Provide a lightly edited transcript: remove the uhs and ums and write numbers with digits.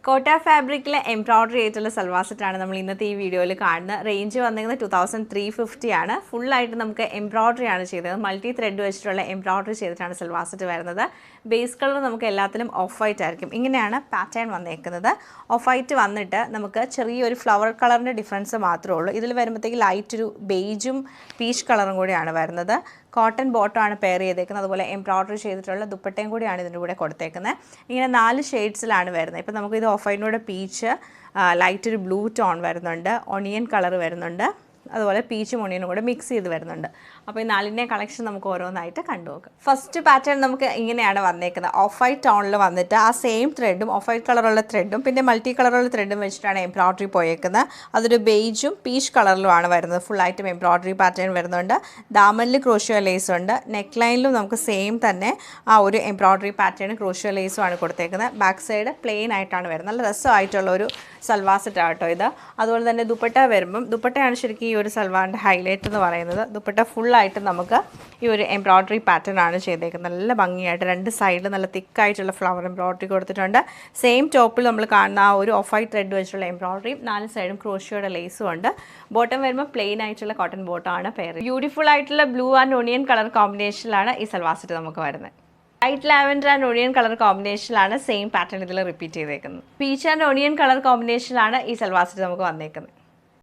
കോട്ട ഫാബ്രിക്കിലെ എംബ്രോയ്ഡറി ആയിട്ടുള്ള സൽവാർ സെറ്റാണ് നമ്മൾ ഇന്നത്തെ ഈ വീഡിയോയിൽ കാണുന്നത്. റേഞ്ച് വന്നിരിക്കുന്നത് 2350 ആണ്. ഫുള്ളായിട്ട് നമുക്ക് എംബ്രോയ്ഡറി ആണ് ചെയ്തത്. മൾട്ടി ത്രെഡ് വെച്ചിട്ടുള്ള എംബ്രോയ്ഡറി ചെയ്തിട്ടാണ് സൽവാർ സെറ്റ് വരുന്നത്. ബേസ് കളർ നമുക്ക് എല്ലാത്തിലും ഓഫ് വൈറ്റ് ആയിരിക്കും. ഇങ്ങനെയാണ് പാറ്റേൺ വന്നേക്കുന്നത്. ഓഫ് വൈറ്റ് വന്നിട്ട് നമുക്ക് ചെറിയൊരു ഫ്ലവർ കളറിൻ്റെ ഡിഫറൻസ് മാത്രമേ ഉള്ളൂ. ഇതിൽ വരുമ്പോഴത്തേക്ക് ലൈറ്റ് ഒരു ബേജും പീച്ച് കളറും കൂടിയാണ് വരുന്നത്. കോട്ടൺ ബോട്ടമാണ് പെയർ ചെയ്തേക്കുന്നത്. അതുപോലെ എംബ്രോയ്ഡറി ചെയ്തിട്ടുള്ള ദുപ്പട്ടയും കൂടിയാണ് ഇതിൻ്റെ കൂടെ കൊടുത്തേക്കുന്നത്. ഇങ്ങനെ 4 ഷെയ്ഡ്സിലാണ് വരുന്നത്. ഇപ്പോൾ നമുക്കിത് ഓഫ് വൈറ്റിനൂടെ പീച്ച്, ലൈറ്റ് ഒരു ബ്ലൂ ടോൺ വരുന്നുണ്ട്, ഒണിയൻ കളർ വരുന്നുണ്ട്, അതുപോലെ പീച്ചും ഒണിയനും കൂടെ മിക്സ് ചെയ്ത് വരുന്നുണ്ട്. അപ്പോൾ ഈ 4ൻ്റെ കളക്ഷൻ നമുക്ക് ഓരോന്നായിട്ട് കണ്ടുനോക്കാം. ഫസ്റ്റ് പാറ്റേൺ നമുക്ക് ഇങ്ങനെയാണ് വന്നേക്കുന്നത്. ഓഫ് വൈറ്റ് ടോണിൽ വന്നിട്ട് ആ സെയിം ത്രെഡും ഓഫ് വൈറ്റ് കളറുള്ള ത്രെഡും പിന്നെ മൾട്ടി കളറുള്ള ത്രെഡും വെച്ചിട്ടാണ് എംബ്രോയ്ഡറി പോയേക്കുന്നത്. അതൊരു ബേജും പീച്ച് കളറിലുമാണ് വരുന്നത്. ഫുള്ളായിട്ടും എംബ്രോയ്ഡറി പാറ്റേൺ വരുന്നുണ്ട്. ദാമനിൽ ക്രോഷ്യോ ലേസ് ഉണ്ട്. നെക്ക് ലൈനിലും നമുക്ക് സെയിം തന്നെ ആ ഒരു എംബ്രോയ്ഡറി പാറ്റേൺ ക്രോഷ്യോ ലേസുമാണ് കൊടുത്തേക്കുന്നത്. ബാക്ക് സൈഡ് പ്ലെയിൻ ആയിട്ടാണ് വരുന്നത്. നല്ല രസമായിട്ടുള്ള ഒരു സൽവാർ സെറ്റ് ആട്ടോ ഇത്. അതുപോലെ തന്നെ ദുപ്പട്ട വരുമ്പം ദുപ്പട്ടയാണ് ശരിക്കും ഈ ഒരു സൽവാറിൻ്റെ ഹൈലൈറ്റ് എന്ന് പറയുന്നത്. ദുപ്പട്ട ഫുള്ളായിട്ട് നമുക്ക് ഈ ഒരു എംബ്രോയ്ഡറി പാറ്റേൺ ആണ് ചെയ്തേക്കുന്നത്. നല്ല ഭംഗിയായിട്ട് 2 സൈഡിൽ നല്ല തിക്കായിട്ടുള്ള ഫ്ലവർ എംബ്രോയ്ഡറി കൊടുത്തിട്ടുണ്ട്. സെയിം ടോപ്പിൽ നമ്മൾ കാണുന്ന ആ ഒരു ഓഫ് വൈറ്റ് ത്രെഡ് വെച്ചിട്ടുള്ള എംബ്രോയ്ഡറിയും 4 സൈഡും ക്രോഷ്യോയുടെ ലേസും ഉണ്ട്. ബോട്ടം വരുമ്പോൾ പ്ലെയിൻ ആയിട്ടുള്ള കോട്ടൺ ബോട്ടമാണ് പെയർ. ബ്യൂട്ടിഫുൾ ആയിട്ടുള്ള ബ്ലൂ ആൻഡ് ഒണിയൻ കളർ കോമ്പിനേഷനിലാണ് ഈ സൽവാർ സെറ്റ് നമുക്ക് വരുന്നത്. Light lavender and onion colour കോമ്പിനേഷനിലാണ് സെയിം പാറ്റേൺ ഇതിൽ റിപ്പീറ്റ് ചെയ്തേക്കുന്നത്. പീച്ച് ആൻഡ് ഒണിയൻ കളർ കോമ്പിനേഷനിലാണ് ഈ സൽവാർ സെറ്റ് നമുക്ക് വന്നേക്കുന്നത്.